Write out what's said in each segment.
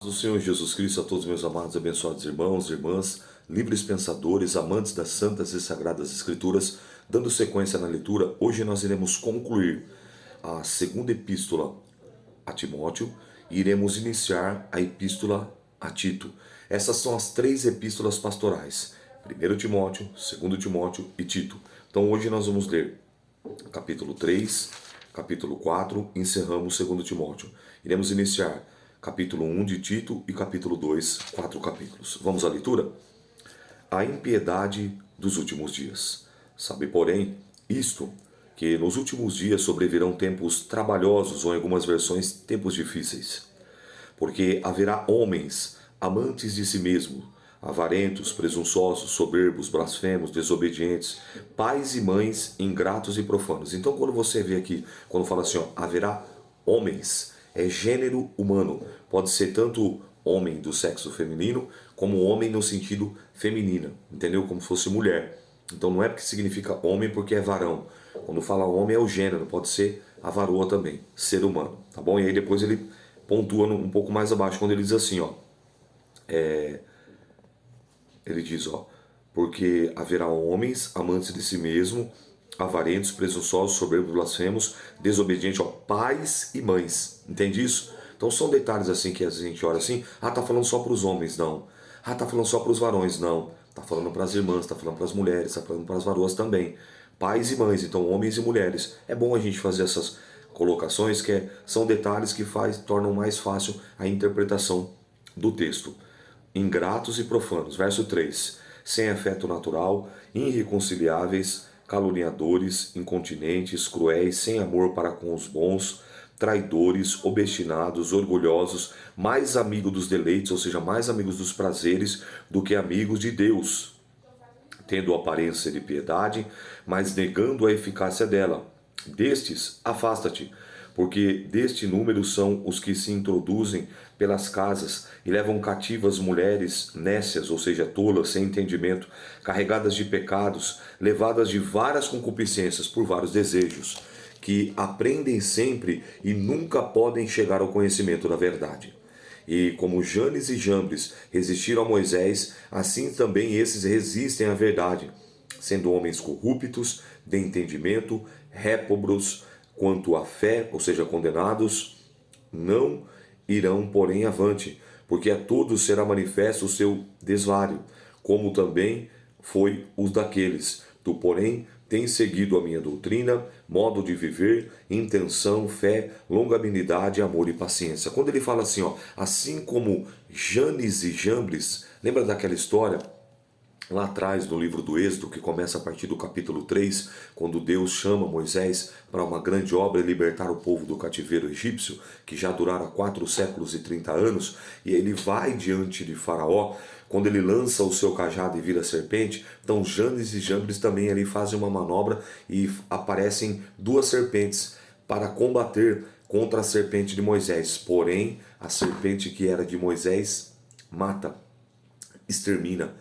Do Senhor Jesus Cristo a todos meus amados e abençoados irmãos e irmãs, livres pensadores, amantes das santas e sagradas escrituras, dando sequência na leitura, hoje nós iremos concluir a segunda epístola a Timóteo e iremos iniciar a epístola a Tito. Essas são as três epístolas pastorais, 1 Timóteo, 2 Timóteo e Tito. Então hoje nós vamos ler capítulo 3, capítulo 4 e encerramos 2 Timóteo. Iremos iniciar capítulo 1 de Tito e capítulo 2, 4 capítulos. Vamos à leitura? A impiedade dos últimos dias. Sabe, porém, isto, que nos últimos dias sobrevirão tempos trabalhosos, ou em algumas versões, tempos difíceis. Porque haverá homens amantes de si mesmos, avarentos, presunçosos, soberbos, blasfemos, desobedientes, pais e mães ingratos e profanos. Então, quando você vê aqui, quando fala assim, haverá homens, é gênero humano. Pode ser tanto homem do sexo feminino, como homem no sentido feminino, entendeu? Como se fosse mulher. Então não é porque significa homem porque é varão. Quando fala homem é o gênero, pode ser a varoa também, ser humano, tá bom? E aí depois ele pontua um pouco mais abaixo, quando ele diz assim, ele diz, porque haverá homens amantes de si mesmo, avarentos, presunçosos, soberbos, blasfemos, desobedientes, pais e mães. Entende isso? Então são detalhes assim que a gente olha assim, tá falando só para os homens, não. Tá falando só para os varões, não. Tá falando para as irmãs, tá falando para as mulheres, tá falando para as varoas também. Pais e mães, então homens e mulheres. É bom a gente fazer essas colocações que são detalhes que tornam mais fácil a interpretação do texto. Ingratos e profanos. Verso 3. Sem afeto natural, irreconciliáveis, caluniadores, incontinentes, cruéis, sem amor para com os bons, traidores, obstinados, orgulhosos, mais amigos dos deleites, ou seja, mais amigos dos prazeres do que amigos de Deus, tendo aparência de piedade, mas negando a eficácia dela. Destes, afasta-te, porque deste número são os que se introduzem pelas casas e levam cativas mulheres nécias, ou seja, tolas, sem entendimento, carregadas de pecados, levadas de várias concupiscências por vários desejos, que aprendem sempre e nunca podem chegar ao conhecimento da verdade. E como Janes e Jambres resistiram a Moisés, assim também esses resistem à verdade, sendo homens corruptos, de entendimento, réprobos quanto à fé, ou seja, condenados, não irão, porém, avante, porque a todos será manifesto o seu desvario, como também foi os daqueles. Tu, porém, tens seguido a minha doutrina, modo de viver, intenção, fé, longanimidade, amor e paciência. Quando ele fala assim, assim como Janes e Jambres, lembra daquela história lá atrás no livro do Êxodo, que começa a partir do capítulo 3, quando Deus chama Moisés para uma grande obra e libertar o povo do cativeiro egípcio, que já durara 4 séculos e 30 anos, e ele vai diante de Faraó, quando ele lança o seu cajado e vira serpente. Então Janes e Jambres também ali fazem uma manobra e aparecem 2 serpentes para combater contra a serpente de Moisés. Porém, a serpente que era de Moisés mata, extermina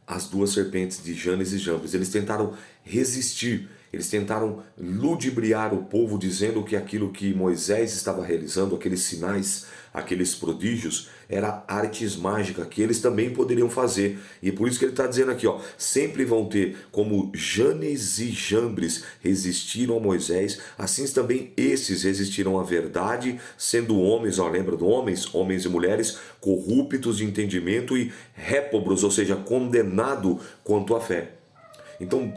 as 2 serpentes de Janes e Jambres. Eles tentaram resistir, eles tentaram ludibriar o povo, dizendo que aquilo que Moisés estava realizando, aqueles sinais, aqueles prodígios, era artes mágicas que eles também poderiam fazer. E por isso que ele está dizendo aqui, sempre vão ter, como Janes e Jambres resistiram a Moisés, assim também esses resistirão à verdade, sendo homens, lembra do homens? Homens e mulheres corruptos de entendimento e réprobos, ou seja, condenado quanto à fé. Então,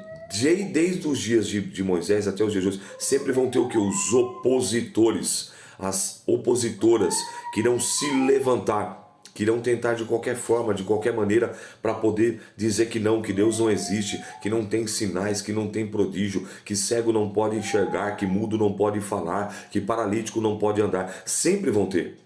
desde os dias de Moisés até os dias de hoje, sempre vão ter o que? Os opositores, as opositoras, que irão se levantar, que irão tentar de qualquer forma, de qualquer maneira, para poder dizer que não, que Deus não existe, que não tem sinais, que não tem prodígio, que cego não pode enxergar, que mudo não pode falar, que paralítico não pode andar. Sempre vão ter.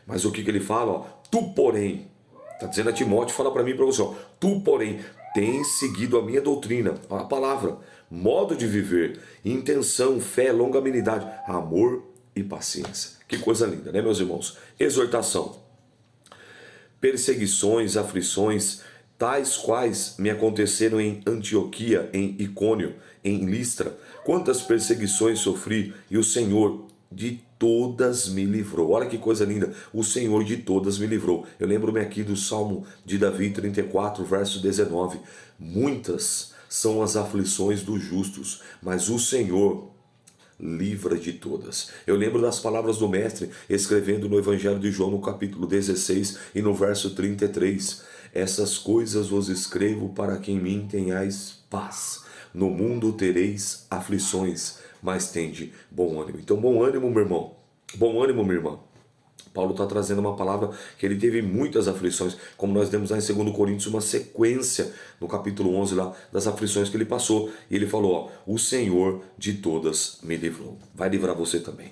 Mas o que ele fala? Tu, porém, está dizendo a Timóteo, fala para mim e para você, tu, porém, tens seguido a minha doutrina, a palavra, modo de viver, intenção, fé, longanimidade, amor e paciência. Que coisa linda, né, meus irmãos? Exortação. Perseguições, aflições, tais quais me aconteceram em Antioquia, em Icônio, em Listra. Quantas perseguições sofri, e o Senhor de todas me livrou. Olha que coisa linda, o Senhor de todas me livrou. Eu lembro-me aqui do Salmo de Davi 34, verso 19. Muitas são as aflições dos justos, mas o Senhor livra de todas. Eu lembro das palavras do mestre escrevendo no Evangelho de João, no capítulo 16 e no verso 33. Essas coisas vos escrevo para que em mim tenhais paz. No mundo tereis aflições, mas tende bom ânimo. Então, bom ânimo, meu irmão. Bom ânimo, minha irmã. Paulo está trazendo uma palavra que ele teve muitas aflições, como nós temos lá em 2 Coríntios uma sequência no capítulo 11 lá das aflições que ele passou. E ele falou, ó, o Senhor de todas me livrou. Vai livrar você também.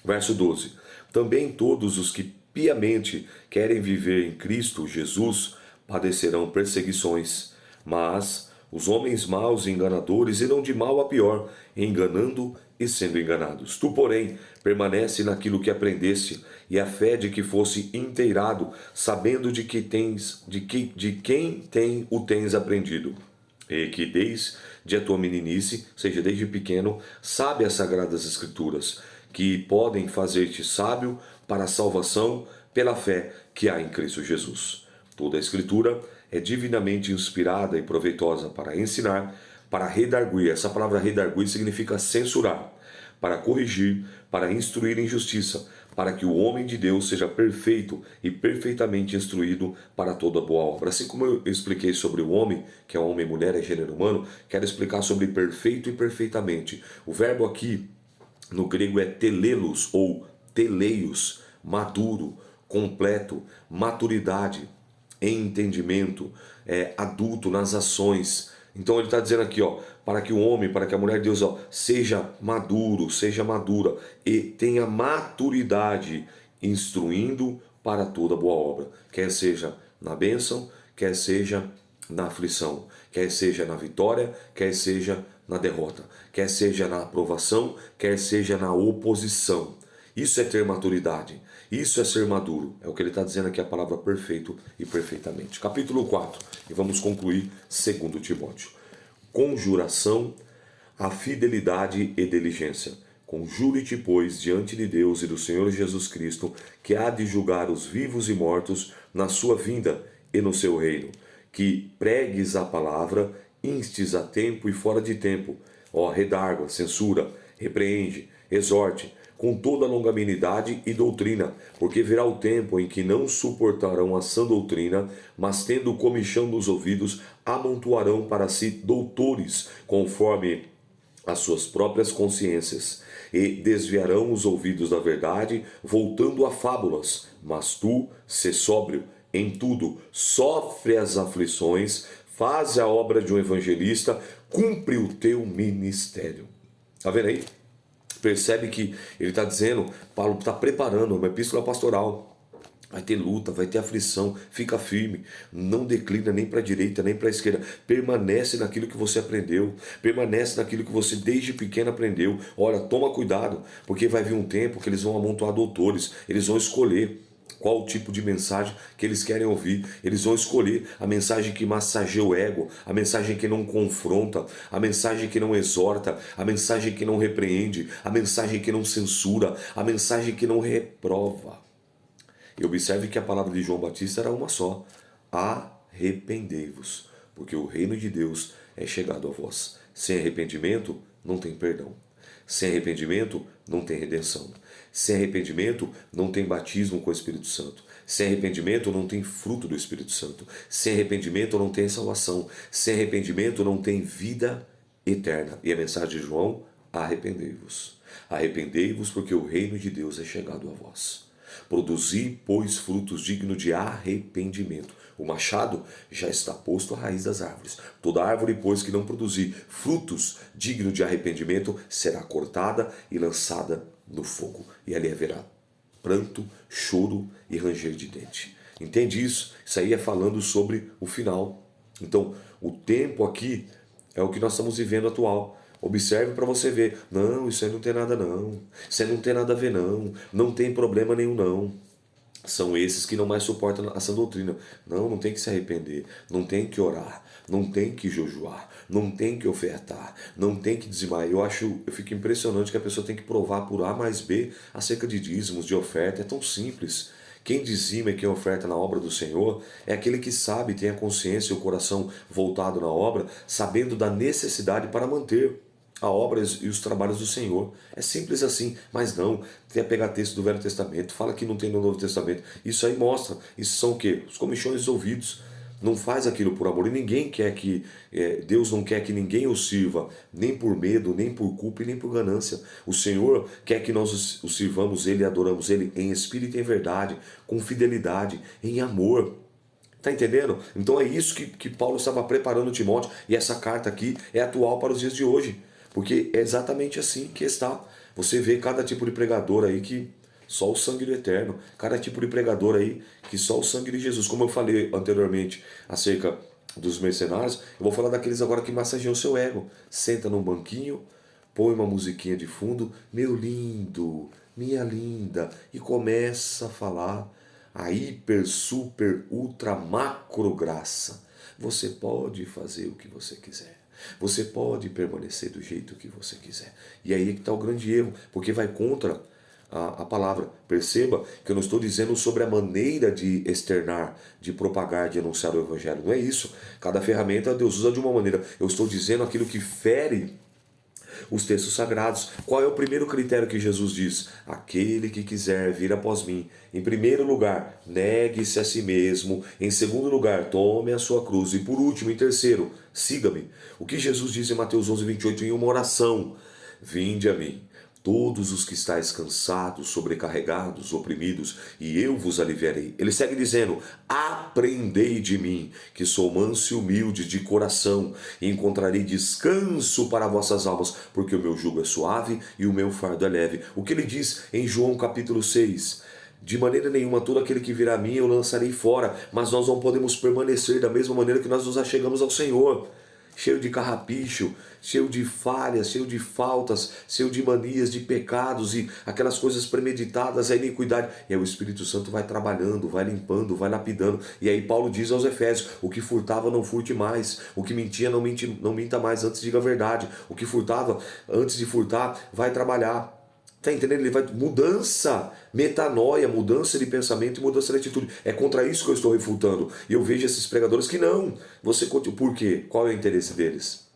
Verso 12. Também todos os que piamente querem viver em Cristo Jesus padecerão perseguições, mas os homens maus e enganadores irão de mal a pior, enganando e sendo enganados. Tu, porém, permanece naquilo que aprendeste, e a fé de que fosse inteirado, sabendo de quem o tens aprendido. E que desde a tua meninice, seja desde pequeno, sabe as sagradas escrituras, que podem fazer-te sábio para a salvação pela fé que há em Cristo Jesus. Toda a escritura é divinamente inspirada e proveitosa para ensinar, para redarguir. Essa palavra redarguir significa censurar, para corrigir, para instruir em justiça, para que o homem de Deus seja perfeito e perfeitamente instruído para toda boa obra. Assim como eu expliquei sobre o homem, que é homem e mulher, é gênero humano, quero explicar sobre perfeito e perfeitamente. O verbo aqui no grego é telelos ou teleios, maduro, completo, maturidade, em entendimento, adulto nas ações. Então ele está dizendo aqui, ó, para que o homem, para que a mulher de Deus, ó, seja maduro, seja madura e tenha maturidade, instruindo para toda boa obra, quer seja na bênção, quer seja na aflição, quer seja na vitória, quer seja na derrota, quer seja na aprovação, quer seja na oposição. Isso é ter maturidade, isso é ser maduro. É o que ele está dizendo aqui, a palavra perfeito e perfeitamente. Capítulo 4, e vamos concluir 2 Timóteo. Conjuração, a fidelidade e diligência. Conjure-te, pois, diante de Deus e do Senhor Jesus Cristo, que há de julgar os vivos e mortos na sua vinda e no seu reino. Que pregues a palavra, instes a tempo e fora de tempo. Ó, redarga, censura, repreende, exorte, com toda longanimidade e doutrina, porque virá o tempo em que não suportarão a sã doutrina, mas tendo comichão nos ouvidos, amontoarão para si doutores, conforme as suas próprias consciências, e desviarão os ouvidos da verdade, voltando a fábulas. Mas tu, sê sóbrio em tudo, sofre as aflições, faz a obra de um evangelista, cumpre o teu ministério. Tá vendo aí? Percebe que ele está dizendo, Paulo está preparando uma epístola pastoral. Vai ter luta, vai ter aflição, fica firme, não declina nem para a direita nem para a esquerda, permanece naquilo que você aprendeu, permanece naquilo que você desde pequeno aprendeu. Olha, toma cuidado, porque vai vir um tempo que eles vão amontoar doutores, eles vão escolher qual o tipo de mensagem que eles querem ouvir. Eles vão escolher a mensagem que massageia o ego, a mensagem que não confronta, a mensagem que não exorta, a mensagem que não repreende, a mensagem que não censura, a mensagem que não reprova. E observe que a palavra de João Batista era uma só: arrependei-vos, porque o reino de Deus é chegado a vós. Sem arrependimento não tem perdão. Sem arrependimento não tem redenção. Sem arrependimento não tem batismo com o Espírito Santo. Sem arrependimento não tem fruto do Espírito Santo. Sem arrependimento não tem salvação. Sem arrependimento não tem vida eterna. E a mensagem de João: arrependei-vos. Arrependei-vos, porque o reino de Deus é chegado a vós. Produzi, pois, frutos dignos de arrependimento. O machado já está posto à raiz das árvores. Toda árvore, pois, que não produzir frutos dignos de arrependimento será cortada e lançada no fogo. E ali haverá pranto, choro e ranger de dente. Entende isso? Isso aí é falando sobre o final. Então, o tempo aqui é o que nós estamos vivendo atual. Observe para você ver. Não, isso aí não tem nada não. Isso aí não tem nada a ver não. Não tem problema nenhum não. são esses que não mais suportam essa doutrina. Não, não tem que se arrepender, não tem que orar, não tem que jejuar, não tem que ofertar, não tem que dizimar. Eu fico impressionante que a pessoa tem que provar por A mais B acerca de dízimos, de oferta. É tão simples. Quem dizima e quem oferta na obra do Senhor é aquele que sabe, tem a consciência e o coração voltado na obra, sabendo da necessidade para manter a obra e os trabalhos do Senhor. É simples assim, mas não. Quer pegar texto do Velho Testamento, fala que não tem no Novo Testamento. Isso aí mostra. Isso são o quê? Os comichões dos ouvidos. Não faz aquilo por amor. E ninguém quer que. Deus não quer que ninguém o sirva, nem por medo, nem por culpa e nem por ganância. O Senhor quer que nós o sirvamos Ele e adoramos Ele em espírito e em verdade, com fidelidade, em amor. Tá entendendo? Então é isso que Paulo estava preparando Timóteo. E essa carta aqui é atual para os dias de hoje. Porque é exatamente assim que está. Você vê cada tipo de pregador aí que só o sangue do Eterno. Cada tipo de pregador aí que só o sangue de Jesus. Como eu falei anteriormente acerca dos mercenários, eu vou falar daqueles agora que massageiam o seu ego. Senta num banquinho, põe uma musiquinha de fundo, meu lindo, minha linda, e começa a falar a hiper, super, ultra, macro graça. Você pode fazer o que você quiser. Você pode permanecer do jeito que você quiser. E aí é que está o grande erro, porque vai contra a palavra. Perceba que eu não estou dizendo sobre a maneira de externar, de propagar, de anunciar o Evangelho. Não é isso. Cada ferramenta Deus usa de uma maneira. Eu estou dizendo aquilo que fere os textos sagrados. Qual é o primeiro critério que Jesus diz? Aquele que quiser vir após mim. Em primeiro lugar, negue-se a si mesmo. Em segundo lugar, tome a sua cruz. E por último, em terceiro, siga-me. O que Jesus diz em Mateus 11:28 em uma oração? Vinde a mim, todos os que estáis cansados, sobrecarregados, oprimidos, e eu vos aliviarei. Ele segue dizendo, aprendei de mim, que sou manso e humilde de coração, e encontrarei descanso para vossas almas, porque o meu jugo é suave e o meu fardo é leve. O que ele diz em João capítulo 6? De maneira nenhuma, todo aquele que virá a mim eu lançarei fora, mas nós não podemos permanecer da mesma maneira que nós nos achegamos ao Senhor. Cheio de carrapicho, cheio de falhas, cheio de faltas, cheio de manias, de pecados e aquelas coisas premeditadas, a iniquidade. E aí o Espírito Santo vai trabalhando, vai limpando, vai lapidando. E aí Paulo diz aos Efésios, o que furtava não furte mais, o que mentia não minta mais, antes diga a verdade. O que furtava, antes de furtar, vai trabalhar. Tá entendendo? Ele vai. Mudança, metanoia, mudança de pensamento e mudança de atitude. É contra isso que eu estou refutando. E eu vejo esses pregadores que não. Você continua. Por quê? Qual é o interesse deles?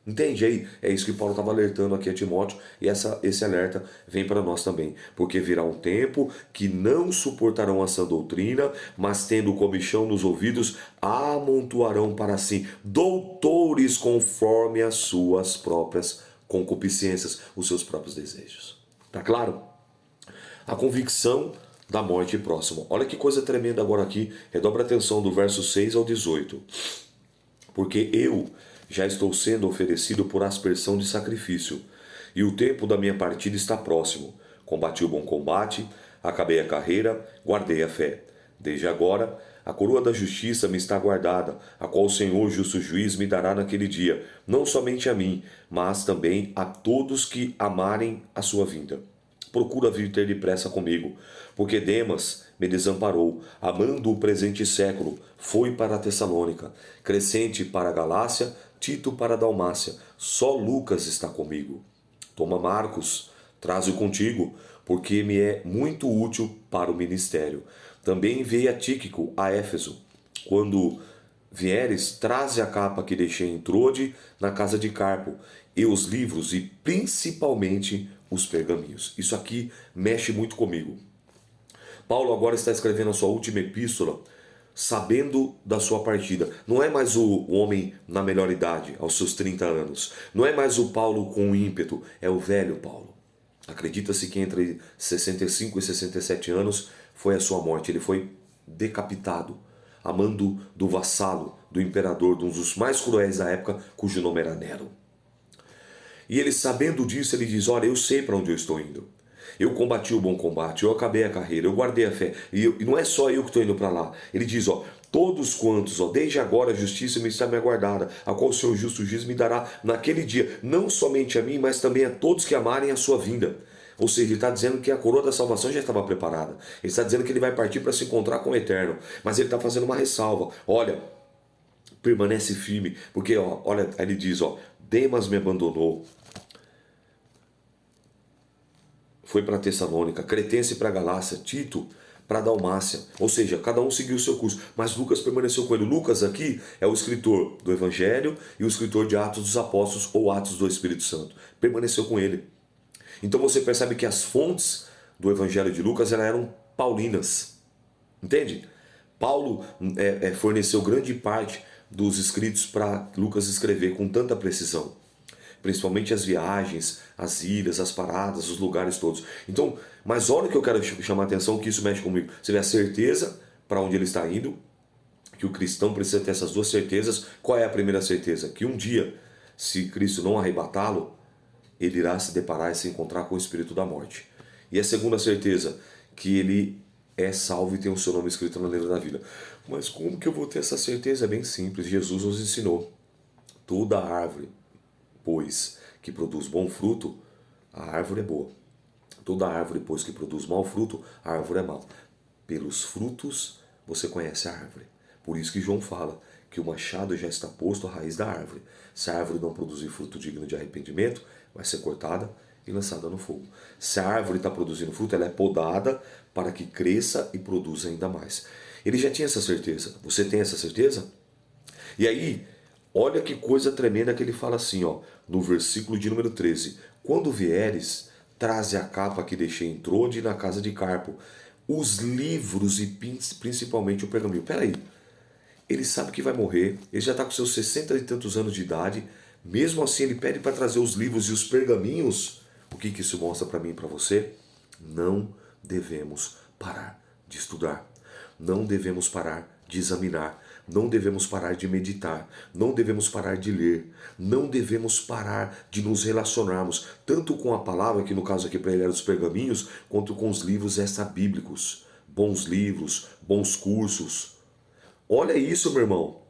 Entende aí? É isso que Paulo estava alertando aqui a Timóteo. E esse alerta vem para nós também. Porque virá um tempo que não suportarão a sã doutrina, mas tendo comichão nos ouvidos, amontoarão para si doutores conforme as suas próprias concupiscências, os seus próprios desejos. Tá claro? A convicção da morte próxima. Olha que coisa tremenda agora aqui. Redobra a atenção do verso 6 ao 18. Porque eu já estou sendo oferecido por aspersão de sacrifício, e o tempo da minha partida está próximo. Combati o bom combate, acabei a carreira, guardei a fé. Desde agora, a coroa da justiça me está guardada, a qual o Senhor, justo juiz, me dará naquele dia, não somente a mim, mas também a todos que amarem a sua vinda. Procura vir ter depressa comigo, porque Demas me desamparou, amando o presente século, foi para a Tessalônica, Crescente para a Galácia, Tito para a Dalmácia, só Lucas está comigo. Toma Marcos, traze-o contigo, porque me é muito útil para o ministério. Também enviei a Tíquico a Éfeso. Quando vieres, traze a capa que deixei em Trode, na casa de Carpo, e os livros, e principalmente os pergaminhos. Isso aqui mexe muito comigo. Paulo agora está escrevendo a sua última epístola, sabendo da sua partida. Não é mais o homem na melhor idade, aos seus 30 anos. Não é mais o Paulo com ímpeto, é o velho Paulo. Acredita-se que entre 65 e 67 anos foi a sua morte. Ele foi decapitado, a mando do vassalo, do imperador, de um dos mais cruéis da época, cujo nome era Nero. E ele, sabendo disso, ele diz, olha, eu sei para onde eu estou indo. Eu combati o bom combate, eu acabei a carreira, eu guardei a fé. E não é só eu que estou indo para lá. Ele diz, todos quantos, desde agora a justiça me está me aguardada, a qual o Senhor justo juiz me dará naquele dia, não somente a mim, mas também a todos que amarem a sua vinda. Ou seja, ele está dizendo que a coroa da salvação já estava preparada. Ele está dizendo que ele vai partir para se encontrar com o Eterno. Mas ele está fazendo uma ressalva. Olha, permanece firme. Porque, ó, olha, ele diz, ó, Demas me abandonou. Foi para Tessalônica, Cretense para Galácia, Tito para Dalmácia. Ou seja, cada um seguiu o seu curso. Mas Lucas permaneceu com ele. Lucas aqui é o escritor do Evangelho e o escritor de Atos dos Apóstolos ou Atos do Espírito Santo. Permaneceu com ele. Então você percebe que as fontes do Evangelho de Lucas eram paulinas. Entende? Paulo forneceu grande parte dos escritos para Lucas escrever com tanta precisão. Principalmente as viagens, as ilhas, as paradas, os lugares todos. Então, mas olha o que eu quero chamar a atenção, que isso mexe comigo. Você vê a certeza para onde ele está indo, que o cristão precisa ter essas duas certezas. Qual é a primeira certeza? Que um dia, se Cristo não arrebatá-lo, ele irá se deparar e se encontrar com o espírito da morte. E a segunda certeza, que ele é salvo e tem o seu nome escrito na letra da vida. Mas como que eu vou ter essa certeza? É bem simples. Jesus nos ensinou. Toda árvore, pois, que produz bom fruto, a árvore é boa. Toda árvore, pois, que produz mau fruto, a árvore é má. Pelos frutos você conhece a árvore. Por isso que João fala que o machado já está posto à raiz da árvore. Se a árvore não produzir fruto digno de arrependimento, vai ser cortada e lançada no fogo. Se a árvore está produzindo fruto, ela é podada para que cresça e produza ainda mais. Ele já tinha essa certeza. Você tem essa certeza? E aí, olha que coisa tremenda que ele fala assim, ó, no versículo de número 13. Quando vieres, traze a capa que deixei em Trode na casa de Carpo, os livros e principalmente o pergaminho. Peraí, ele sabe que vai morrer, ele já está com seus 60 e tantos anos de idade, mesmo assim ele pede para trazer os livros e os pergaminhos. O que isso mostra para mim e para você? Não devemos parar de estudar, não devemos parar de examinar, não devemos parar de meditar, não devemos parar de ler, não devemos parar de nos relacionarmos, tanto com a palavra, que no caso aqui para ele eram os pergaminhos, quanto com os livros extra-bíblicos, bons livros, bons cursos. Olha isso, meu irmão.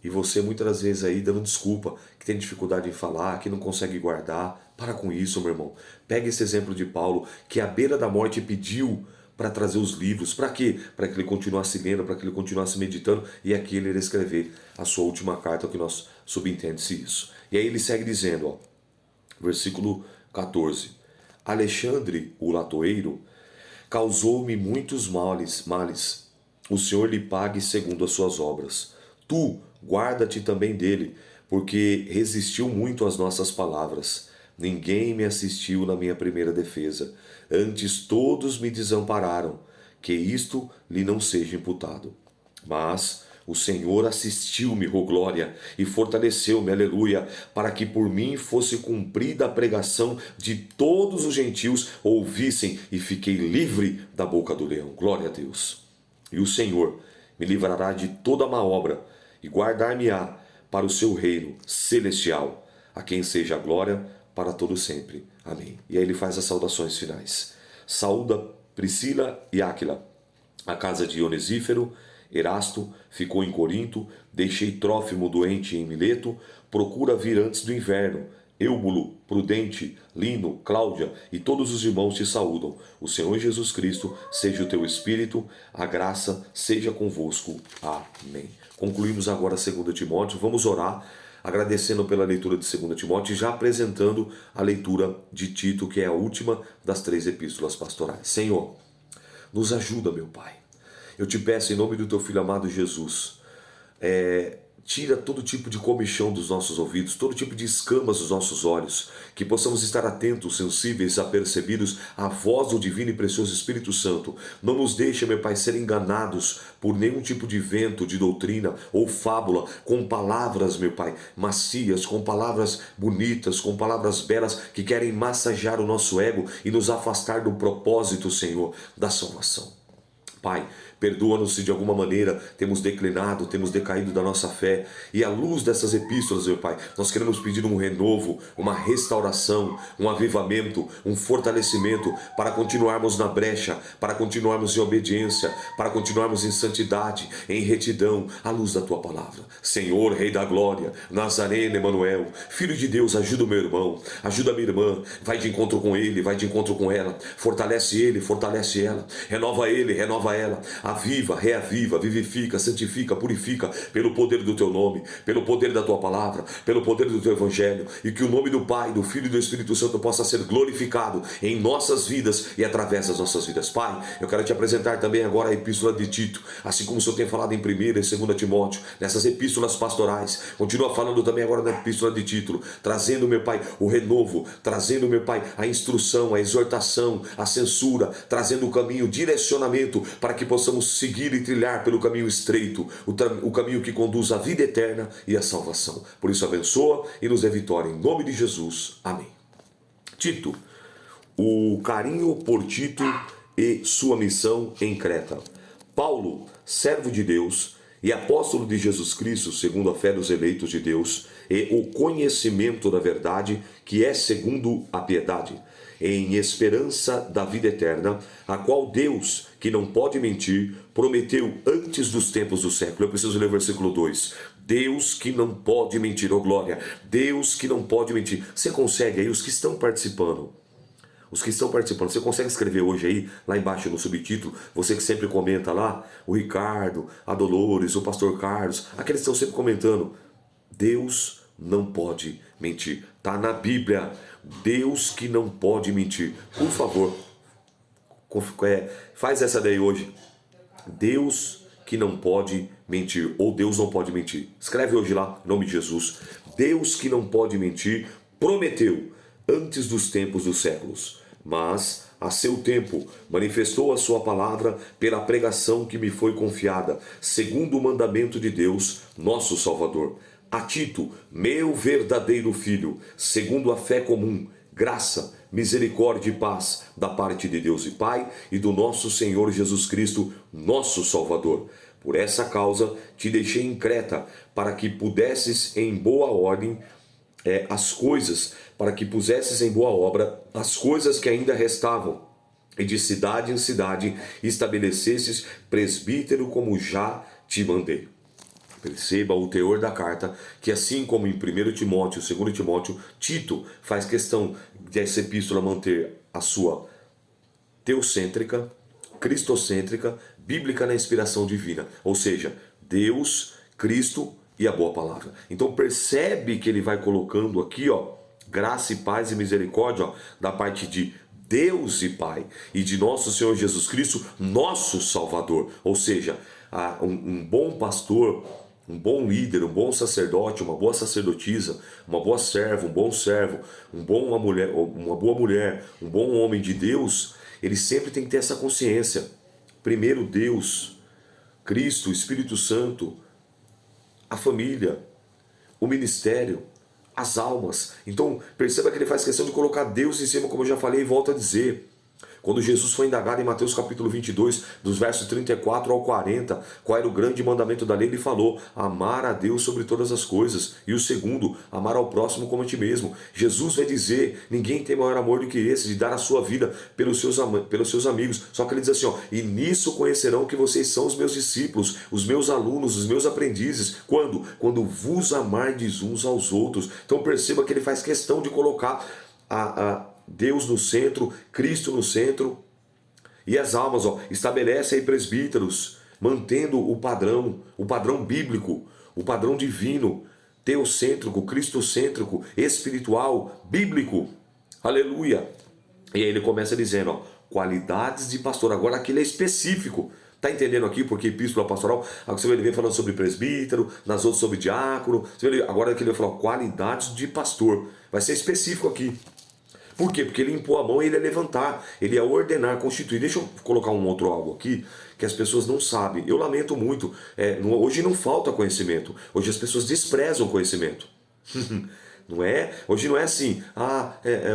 E você muitas das vezes aí dando desculpa, que tem dificuldade em falar, que não consegue guardar. Para com isso, meu irmão. Pega esse exemplo de Paulo, que à beira da morte pediu para trazer os livros. Para quê? Para que ele continuasse lendo, para que ele continuasse meditando. E aqui ele irá escrever a sua última carta, que nós subentende-se isso. E aí ele segue dizendo, ó, versículo 14. Alexandre, o latoeiro, causou-me muitos males. O Senhor lhe pague segundo as suas obras. Tu, guarda-te também dele, porque resistiu muito às nossas palavras. Ninguém me assistiu na minha primeira defesa. Antes todos me desampararam. Que isto lhe não seja imputado. Mas o Senhor assistiu-me, oh glória, e fortaleceu-me, aleluia, para que por mim fosse cumprida a pregação de todos os gentios ouvissem, e fiquei livre da boca do leão. Glória a Deus. E o Senhor me livrará de toda má obra e guardar-me-á para o seu reino celestial, a quem seja a glória para todo sempre. Amém. E aí ele faz as saudações finais. Saúda Priscila e Áquila, a casa de Onesífero. Erasto ficou em Corinto, deixei Trófimo doente em Mileto, procura vir antes do inverno. Eúbulo, Prudente, Lino, Cláudia e todos os irmãos te saúdam. O Senhor Jesus Cristo seja o teu espírito, a graça seja convosco. Amém. Concluímos agora 2 Timóteo, vamos orar, agradecendo pela leitura de 2 Timóteo e já apresentando a leitura de Tito, que é a última das 3 epístolas pastorais. Senhor, nos ajuda, meu Pai. Eu te peço em nome do teu Filho amado Jesus, tira todo tipo de comichão dos nossos ouvidos, todo tipo de escamas dos nossos olhos, que possamos estar atentos, sensíveis, apercebidos à voz do divino e precioso Espírito Santo. Não nos deixe, meu Pai, ser enganados por nenhum tipo de vento, de doutrina ou fábula, com palavras, meu Pai, macias, com palavras bonitas, com palavras belas, que querem massagear o nosso ego e nos afastar do propósito, Senhor, da salvação. Pai, perdoa-nos se de alguma maneira temos declinado, temos decaído da nossa fé. E à luz dessas epístolas, meu Pai, nós queremos pedir um renovo, uma restauração, um avivamento, um fortalecimento para continuarmos na brecha, para continuarmos em obediência, para continuarmos em santidade, em retidão, à luz da Tua palavra. Senhor, Rei da Glória, Nazareno, Emanuel, Filho de Deus, ajuda o meu irmão, ajuda a minha irmã, vai de encontro com ele, vai de encontro com ela, fortalece ele, fortalece ela, renova ele, renova ela, aviva, reaviva, vivifica, santifica, purifica, pelo poder do Teu nome, pelo poder da Tua palavra, pelo poder do Teu Evangelho, e que o nome do Pai, do Filho e do Espírito Santo possa ser glorificado em nossas vidas e através das nossas vidas. Pai, eu quero te apresentar também agora a epístola de Tito, assim como o Senhor tem falado em 1ª e 2ª Timóteo, nessas epístolas pastorais, continua falando também agora na epístola de Tito, trazendo, meu Pai, o renovo, trazendo, meu Pai, a instrução, a exortação, a censura, trazendo o caminho, o direcionamento, para que possamos seguir e trilhar pelo caminho estreito, o caminho que conduz à vida eterna e à salvação. Por isso abençoa e nos dê vitória, em nome de Jesus. Amém. Tito, o carinho por Tito e sua missão em Creta. Paulo, servo de Deus e apóstolo de Jesus Cristo, segundo a fé dos eleitos de Deus, e o conhecimento da verdade, que é segundo a piedade, em esperança da vida eterna, a qual Deus, que não pode mentir, prometeu antes dos tempos do século. Eu preciso ler o versículo 2. Deus que não pode mentir, oh glória, Deus que não pode mentir. Você consegue aí, os que estão participando, você consegue escrever hoje aí, lá embaixo no subtítulo, você que sempre comenta lá, o Ricardo, a Dolores, o pastor Carlos, aqueles que estão sempre comentando, Deus não pode mentir. Está na Bíblia, Deus que não pode mentir. Por favor, faz essa daí hoje. Deus que não pode mentir, ou Deus não pode mentir. Escreve hoje lá, em nome de Jesus. Deus que não pode mentir, prometeu antes dos tempos dos séculos, mas a seu tempo manifestou a sua palavra pela pregação que me foi confiada, segundo o mandamento de Deus, nosso Salvador. A Tito, meu verdadeiro filho, segundo a fé comum, graça, misericórdia e paz da parte de Deus e Pai e do nosso Senhor Jesus Cristo, nosso Salvador. Por essa causa te deixei em Creta, para que pusesses em boa ordem para que pusesses em boa obra as coisas que ainda restavam, e de cidade em cidade estabelecesses presbítero como já te mandei. Perceba o teor da carta, que assim como em 1 Timóteo, 2 Timóteo, Tito faz questão dessa epístola manter a sua teocêntrica, cristocêntrica, bíblica na inspiração divina. Ou seja, Deus, Cristo e a boa palavra. Então percebe que ele vai colocando aqui, graça e paz e misericórdia, da parte de Deus e Pai, e de nosso Senhor Jesus Cristo, nosso Salvador. Ou seja, um bom pastor, um bom líder, um bom sacerdote, uma boa sacerdotisa, uma boa serva, um bom servo, uma boa mulher, um bom homem de Deus, ele sempre tem que ter essa consciência. Primeiro Deus, Cristo, o Espírito Santo, a família, o ministério, as almas. Então perceba que ele faz questão de colocar Deus em cima, como eu já falei e volto a dizer. Quando Jesus foi indagado em Mateus capítulo 22, dos versos 34 ao 40, qual era o grande mandamento da lei, ele falou: amar a Deus sobre todas as coisas. E o segundo, amar ao próximo como a ti mesmo. Jesus vai dizer: ninguém tem maior amor do que esse, de dar a sua vida pelos seus amigos. Só que ele diz assim, e nisso conhecerão que vocês são os meus discípulos, os meus alunos, os meus aprendizes. Quando? Quando vos amardes uns aos outros. Então perceba que ele faz questão de colocar Deus no centro, Cristo no centro, e as almas, estabelece aí presbíteros, mantendo o padrão bíblico, o padrão divino, teocêntrico, cristocêntrico, espiritual, bíblico. Aleluia! E aí ele começa dizendo, qualidades de pastor. Agora aquilo é específico. Está entendendo aqui porque epístola pastoral? Você vai ver falando sobre presbítero, nas outras sobre diácono. Agora aqui ele vai falar qualidades de pastor. Vai ser específico aqui. Por quê? Porque ele impôs a mão e ele ia levantar, ele ia ordenar, constituir. Deixa eu colocar um outro algo aqui que as pessoas não sabem. Eu lamento muito. Hoje não falta conhecimento. Hoje as pessoas desprezam conhecimento. Não é? Hoje não é assim,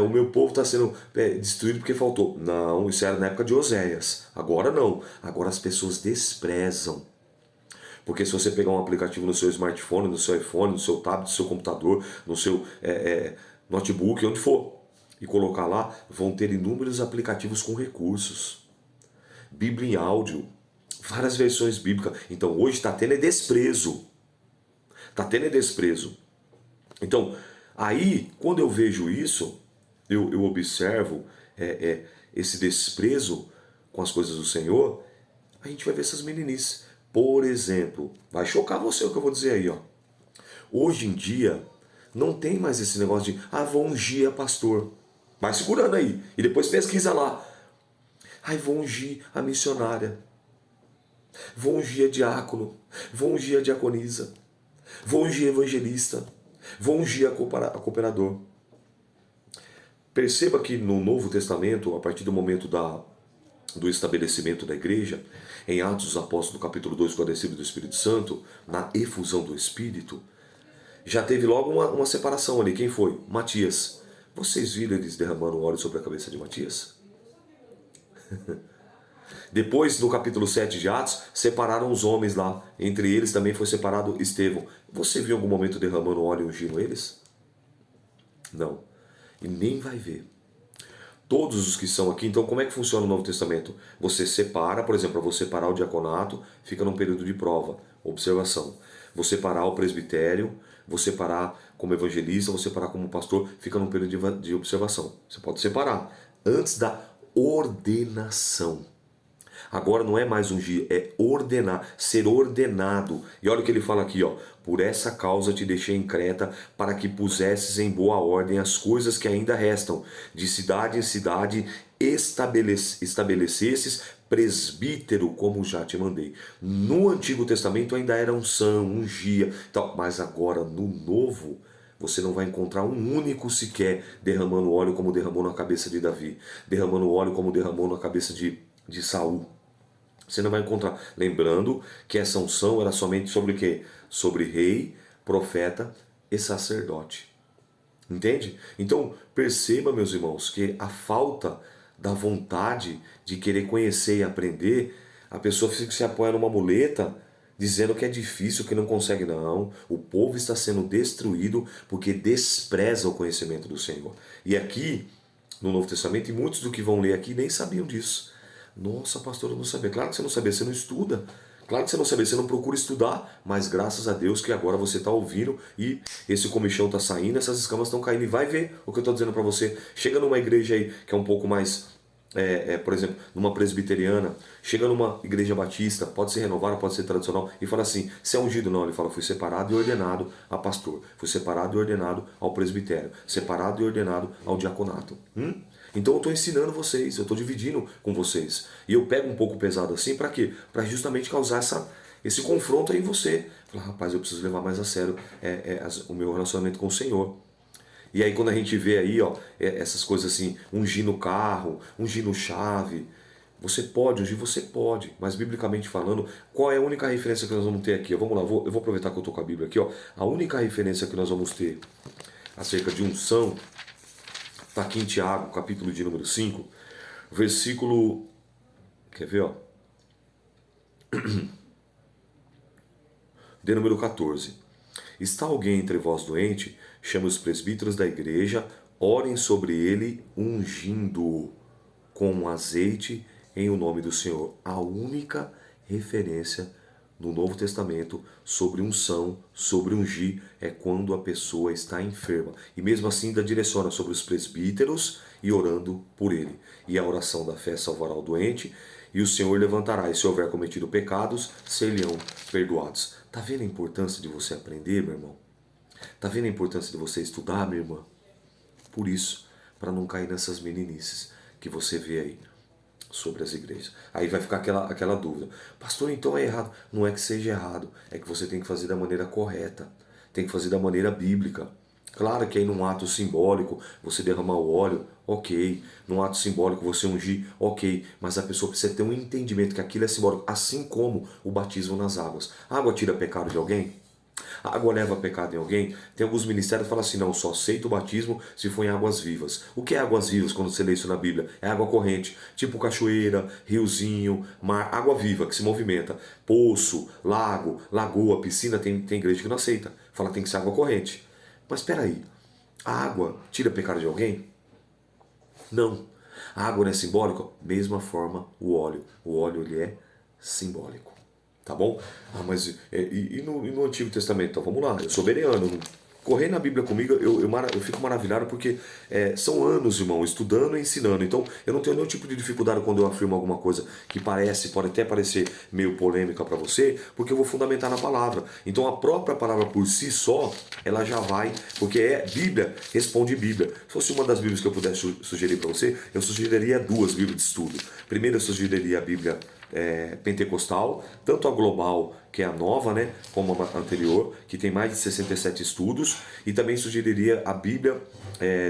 o meu povo está sendo destruído porque faltou. Não, isso era na época de Oséias. Agora não. Agora as pessoas desprezam. Porque se você pegar um aplicativo no seu smartphone, no seu iPhone, no seu tablet, no seu computador, no seu notebook, onde for, e colocar lá, vão ter inúmeros aplicativos com recursos. Bíblia em áudio, várias versões bíblicas. Então hoje está tendo desprezo. Está tendo desprezo. Então, aí, quando eu vejo isso, eu observo esse desprezo com as coisas do Senhor, a gente vai ver essas meninices. Por exemplo, vai chocar você o que eu vou dizer aí, ó. Hoje em dia, não tem mais esse negócio de, vou ungir a pastor. Vai segurando aí. E depois pesquisa lá. Vou ungir a missionária. Vou ungir a diácono. Vou ungir a diaconisa. Vou ungir a evangelista. Vou ungir a cooperador. Perceba que no Novo Testamento, a partir do momento do estabelecimento da igreja, em Atos dos Apóstolos, capítulo 2, com a descida do Espírito Santo, na efusão do Espírito, já teve logo uma separação ali. Quem foi? Matias. Vocês viram eles derramando óleo sobre a cabeça de Matias? Depois, no capítulo 7 de Atos, separaram os homens lá. Entre eles também foi separado Estevão. Você viu em algum momento derramando óleo e ungindo eles? Não. E nem vai ver. Todos os que são aqui, então como é que funciona o Novo Testamento? Você separa, por exemplo, para você separar o diaconato, fica num período de prova, observação. Você separar o presbitério, você separar como evangelista, você separar como pastor, fica num período de observação. Você pode separar antes da ordenação. Agora não é mais ungir, é ordenar, ser ordenado. E olha o que ele fala aqui, ó. Por essa causa te deixei em Creta, para que pusesses em boa ordem as coisas que ainda restam. De cidade em cidade estabelecesses presbítero, como já te mandei. No Antigo Testamento ainda era unção, ungia, tal, mas agora no Novo, você não vai encontrar um único sequer derramando óleo como derramou na cabeça de Davi, derramando óleo como derramou na cabeça de Saul. Você não vai encontrar. Lembrando que essa unção era somente sobre o quê? Sobre rei, profeta e sacerdote. Entende? Então, perceba, meus irmãos, que a falta da vontade de querer conhecer e aprender, a pessoa fica se apoia numa muleta, dizendo que é difícil, que não consegue. Não. O povo está sendo destruído porque despreza o conhecimento do Senhor. E aqui, no Novo Testamento, e muitos do que vão ler aqui nem sabiam disso. Nossa, pastor, eu não sabia. Claro que você não sabia, você não estuda. Claro que você não sabia, você não procura estudar. Mas graças a Deus que agora você está ouvindo e esse comichão está saindo, essas escamas estão caindo. E vai ver o que eu estou dizendo para você. Chega numa igreja aí que é um pouco mais, por exemplo, numa presbiteriana. Chega numa igreja batista, pode ser renovada, pode ser tradicional. E fala assim, você é ungido? Não, ele fala, fui separado e ordenado a pastor. Fui separado e ordenado ao presbitério. Separado e ordenado ao diaconato. Então eu estou ensinando vocês, eu estou dividindo com vocês. E eu pego um pouco pesado assim, para quê? Para justamente causar esse confronto aí em você. Falar, rapaz, eu preciso levar mais a sério o meu relacionamento com o Senhor. E aí quando a gente vê aí, ó, essas coisas assim, ungir no carro, ungir no chave, você pode ungir, você pode. Mas biblicamente falando, qual é a única referência que nós vamos ter aqui? Vamos lá, eu vou aproveitar que eu estou com a Bíblia aqui, ó. A única referência que nós vamos ter acerca de unção está aqui em Tiago, capítulo de número 5, versículo, quer ver, ó? De número 14. Está alguém entre vós doente? Chame os presbíteros da igreja, orem sobre ele, ungindo-o com azeite em o nome do Senhor. A única referência no Novo Testamento sobre unção, sobre ungir, é quando a pessoa está enferma. E mesmo assim ainda direciona sobre os presbíteros e orando por ele. E a oração da fé salvará o doente, e o Senhor levantará, e se houver cometido pecados, ser-lhe-ão perdoados. Está vendo a importância de você aprender, meu irmão? Está vendo a importância de você estudar, minha irmã? Por isso, para não cair nessas meninices que você vê aí sobre as igrejas. Aí vai ficar aquela dúvida. Pastor, então é errado. Não é que seja errado, é que você tem que fazer da maneira correta. Tem que fazer da maneira bíblica. Claro que aí num ato simbólico você derramar o óleo, ok. Num ato simbólico você ungir, ok. Mas a pessoa precisa ter um entendimento que aquilo é simbólico, assim como o batismo nas águas. A água tira pecado de alguém? A água leva pecado em alguém? Tem alguns ministérios que falam assim, não, só aceito o batismo se for em águas vivas. O que é águas vivas quando você lê isso na Bíblia? É água corrente, tipo cachoeira, riozinho, mar, água viva que se movimenta. Poço, lago, lagoa, piscina, tem igreja que não aceita. Fala que tem que ser água corrente. Mas espera aí, a água tira pecado de alguém? Não. A água não é simbólica? Mesma forma o óleo. O óleo ele é simbólico. Tá bom? Ah, mas e no Antigo Testamento? Então vamos lá, eu sou bereano. Correr na Bíblia comigo, eu fico maravilhado porque são anos, irmão, estudando e ensinando. Então eu não tenho nenhum tipo de dificuldade quando eu afirmo alguma coisa que pode até parecer meio polêmica para você, porque eu vou fundamentar na palavra. Então a própria palavra por si só, ela já vai, porque Bíblia responde Bíblia. Se fosse uma das Bíblias que eu pudesse sugerir para você, eu sugeriria duas Bíblias de estudo. Primeiro eu sugeriria a Bíblia pentecostal, tanto a global, que é a nova, né, como a anterior, que tem mais de 67 estudos, e também sugeriria a Bíblia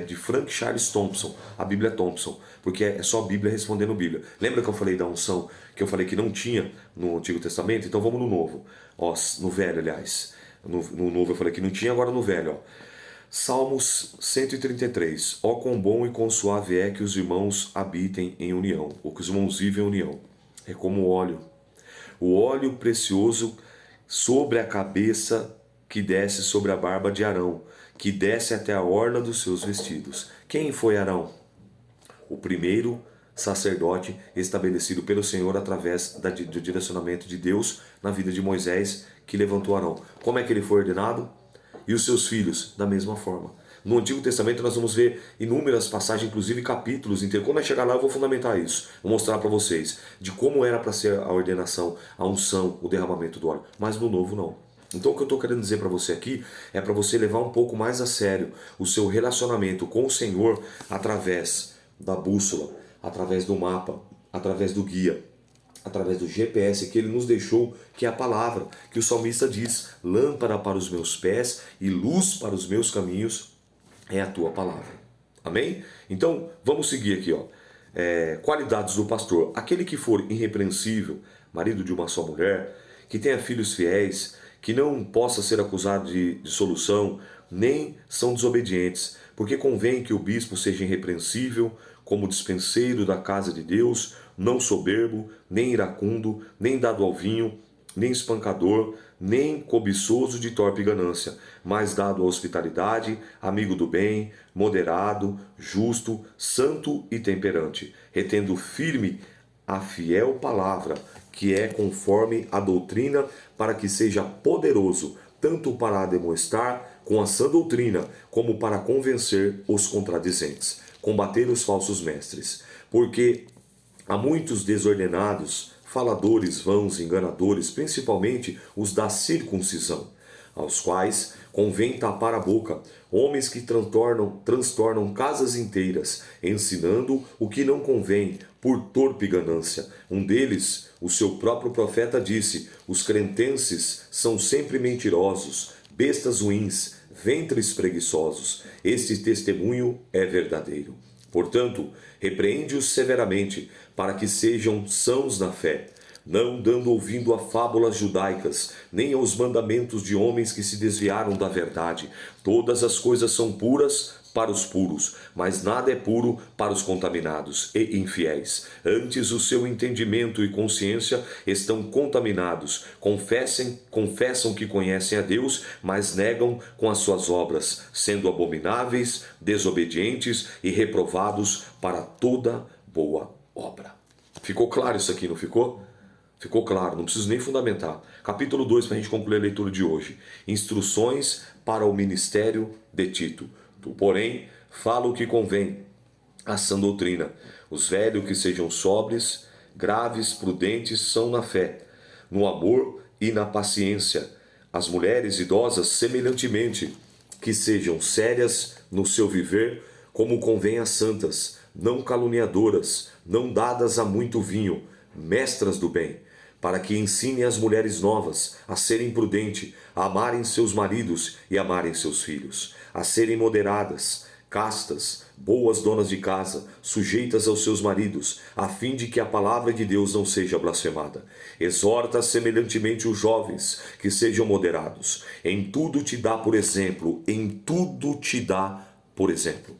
de Frank Charles Thompson, a Bíblia Thompson, porque é só Bíblia respondendo Bíblia. Lembra que eu falei da unção, que eu falei que não tinha no Antigo Testamento? Então vamos no Novo, no Velho, aliás. No Novo eu falei que não tinha, agora no Velho, ó. Salmos 133. Ó quão bom e quão suave é que os irmãos habitem em união, ou que os irmãos vivem em união. É como o óleo precioso sobre a cabeça que desce sobre a barba de Arão, que desce até a orla dos seus vestidos. Quem foi Arão? O primeiro sacerdote estabelecido pelo Senhor através do direcionamento de Deus na vida de Moisés, que levantou Arão. Como é que ele foi ordenado? E os seus filhos, da mesma forma. No Antigo Testamento nós vamos ver inúmeras passagens, inclusive capítulos inteiros. Quando eu chegar lá eu vou fundamentar isso. Vou mostrar para vocês de como era para ser a ordenação, a unção, o derramamento do óleo. Mas no Novo não. Então o que eu estou querendo dizer para você aqui é para você levar um pouco mais a sério o seu relacionamento com o Senhor através da bússola, através do mapa, através do guia, através do GPS que ele nos deixou, que é a palavra, que o salmista diz, lâmpada para os meus pés e luz para os meus caminhos é a tua palavra. Amém? Então, vamos seguir aqui, ó. Qualidades do pastor. Aquele que for irrepreensível, marido de uma só mulher, que tenha filhos fiéis, que não possa ser acusado de dissolução, nem são desobedientes, porque convém que o bispo seja irrepreensível, como dispenseiro da casa de Deus, não soberbo, nem iracundo, nem dado ao vinho, nem espancador, nem cobiçoso de torpe ganância, mas dado à hospitalidade, amigo do bem, moderado, justo, santo e temperante, retendo firme a fiel palavra, que é conforme a doutrina, para que seja poderoso, tanto para demonstrar com a sã doutrina, como para convencer os contradizentes, combater os falsos mestres. Porque há muitos desordenados, faladores vãos, enganadores, principalmente os da circuncisão, aos quais convém tapar a boca, homens que transtornam casas inteiras, ensinando o que não convém, por torpe ganância. Um deles, o seu próprio profeta, disse: os cretenses são sempre mentirosos, bestas ruins, ventres preguiçosos. Este testemunho é verdadeiro. Portanto, repreende-os severamente, para que sejam sãos na fé, não dando ouvido a fábulas judaicas, nem aos mandamentos de homens que se desviaram da verdade. Todas as coisas são puras para os puros, mas nada é puro para os contaminados e infiéis. Antes o seu entendimento e consciência estão contaminados. Confessam que conhecem a Deus, mas negam com as suas obras, sendo abomináveis, desobedientes e reprovados para toda boa obra. Ficou claro isso aqui, não ficou? Ficou claro, não preciso nem fundamentar. Capítulo 2, para a gente concluir a leitura de hoje. Instruções para o ministério de Tito. Tu, porém, fala o que convém, a sã doutrina. Os velhos que sejam sóbrios, graves, prudentes são na fé, no amor e na paciência. As mulheres idosas, semelhantemente, que sejam sérias no seu viver, como convém às santas, não caluniadoras, não dadas a muito vinho, mestras do bem, para que ensinem as mulheres novas a serem prudentes, a amarem seus maridos e amarem seus filhos, a serem moderadas, castas, boas donas de casa, sujeitas aos seus maridos, a fim de que a palavra de Deus não seja blasfemada. Exorta semelhantemente os jovens, que sejam moderados. Em tudo te dá por exemplo, em tudo te dá por exemplo.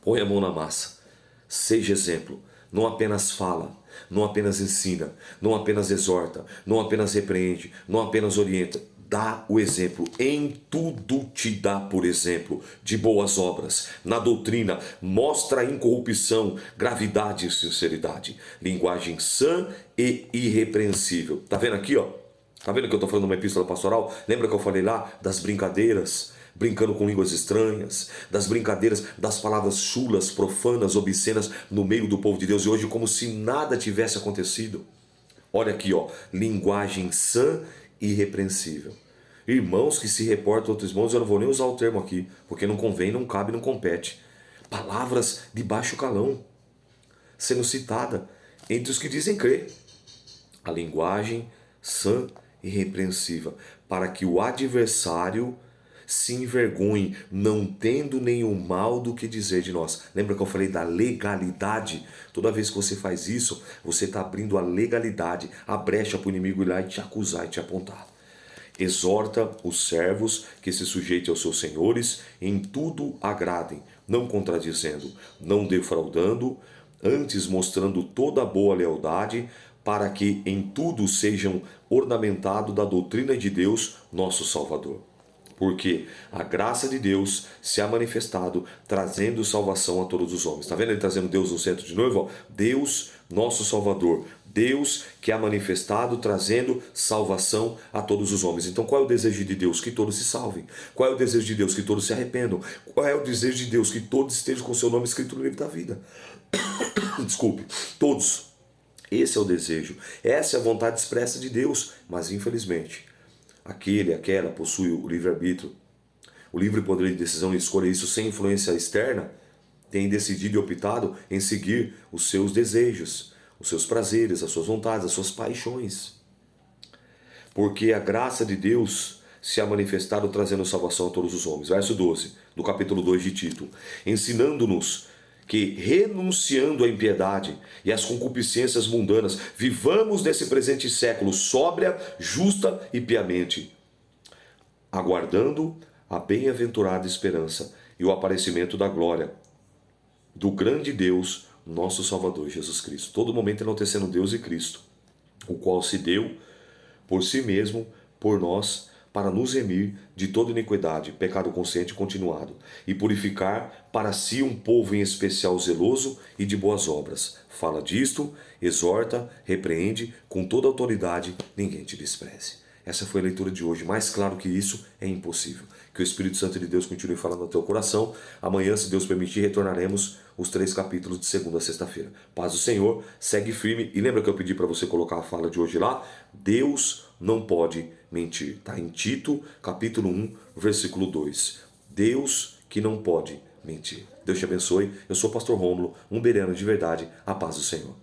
Põe a mão na massa, seja exemplo, não apenas fala, não apenas ensina, não apenas exorta, não apenas repreende, não apenas orienta. Dá o exemplo, em tudo te dá por exemplo, de boas obras, na doutrina, mostra a incorrupção, gravidade e sinceridade, linguagem sã e irrepreensível. Tá vendo aqui, ó? Tá vendo que eu tô falando uma epístola pastoral? Lembra que eu falei lá das brincadeiras, brincando com línguas estranhas, das brincadeiras, das palavras chulas, profanas, obscenas no meio do povo de Deus, e hoje como se nada tivesse acontecido. Olha aqui, ó, linguagem sã e irrepreensível. Irmãos que se reportam a outros irmãos, eu não vou nem usar o termo aqui, porque não convém, não cabe, não compete. Palavras de baixo calão, sendo citada entre os que dizem crer. A linguagem sã e irrepreensível, para que o adversário se envergonhe, não tendo nenhum mal do que dizer de nós. Lembra que eu falei da legalidade? Toda vez que você faz isso, você está abrindo a legalidade, a brecha para o inimigo ir lá e te acusar e te apontar. Exorta os servos que se sujeitem aos seus senhores, em tudo agradem, não contradizendo, não defraudando, antes mostrando toda a boa lealdade, para que em tudo sejam ornamentados da doutrina de Deus, nosso Salvador. Porque a graça de Deus se ha manifestado, trazendo salvação a todos os homens. Está vendo ele trazendo Deus no centro de novo? Deus, nosso Salvador. Deus que há manifestado, trazendo salvação a todos os homens. Então qual é o desejo de Deus? Que todos se salvem. Qual é o desejo de Deus? Que todos se arrependam. Qual é o desejo de Deus? Que todos estejam com seu nome escrito no livro da vida. Desculpe, todos. Esse é o desejo. Essa é a vontade expressa de Deus. Mas infelizmente, aquele, aquela possui o livre-arbítrio, o livre poder de decisão e escolha, isso sem influência externa, tem decidido e optado em seguir os seus desejos, os seus prazeres, as suas vontades, as suas paixões. Porque a graça de Deus se ha manifestado trazendo salvação a todos os homens. Verso 12, do capítulo 2 de Tito. Ensinando-nos que, renunciando à impiedade e às concupiscências mundanas, vivamos nesse presente século sóbria, justa e piamente, aguardando a bem-aventurada esperança e o aparecimento da glória do grande Deus, nosso Salvador Jesus Cristo. Todo momento enaltecendo Deus e Cristo, o qual se deu por si mesmo, por nós, para nos remir de toda iniquidade, pecado consciente e continuado, e purificar para si um povo em especial zeloso e de boas obras. Fala disto, exorta, repreende, com toda autoridade, ninguém te despreze. Essa foi a leitura de hoje. Mais claro que isso é impossível. Que o Espírito Santo de Deus continue falando no teu coração. Amanhã, se Deus permitir, retornaremos os 3 capítulos de segunda a sexta-feira. Paz do Senhor, segue firme. E lembra que eu pedi para você colocar a fala de hoje lá? Deus não pode mentir. Está em Tito, capítulo 1, versículo 2. Deus que não pode mentir. Deus te abençoe. Eu sou o pastor Rômulo, um bereano de verdade. A paz do Senhor.